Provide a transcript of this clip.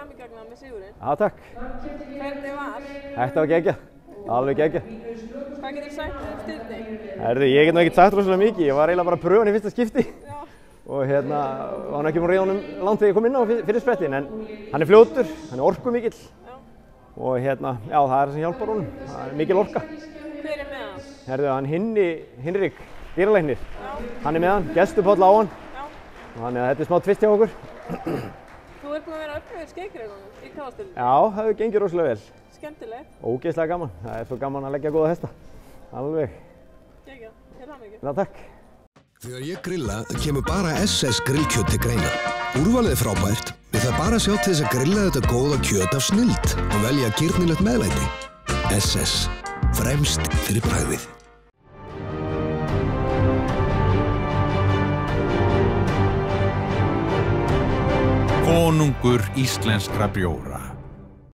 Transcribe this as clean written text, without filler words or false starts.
hamingju Agnar með sigurinn. Já, takk. Hvernig var? Þetta var geggjað. Alveg geggjað. Hvað getur þú sagt um Sturlu? Herðu, ég get nú ekkert sagt rosalega mikið. Ég var eiginlega bara að pröfa hann í fyrsta skipti. Já. Og var hann ekki búinn að reiða honum langt þegar ég kom inn á fyrir sprettin. En hann er fljótur, hann er orkumikill. Já. Og já, það er það sem hjálpar honum. Það er mikil orka. Hver er með hann? Herðu, hann Hinrik, dýralæknir. Já. Hann er með hann, Gestupáll á hann. Já. Þannig að þetta er smá tvist hjá okkur. Þú ert búinn að vera öflugir skeiðgreinunum í kafastöldinni. Já, það hefur gengið rosalega vel. Skemmtilegt. Ógeðslega gaman. Það er svo gaman að leggja góða hesta. Alveg. Geggjað. Til hamingju. Já, takk. Þegar ég grilla kemur bara SS grillkjöt til greina. Úrvalið er frábært. Við þarf bara að sjá til þess að grilla þetta góða kjöt af snilld og velja girnilegt meðlæti. SS. Fremst fyrir bragðið. Konungur íslenskra bjóra.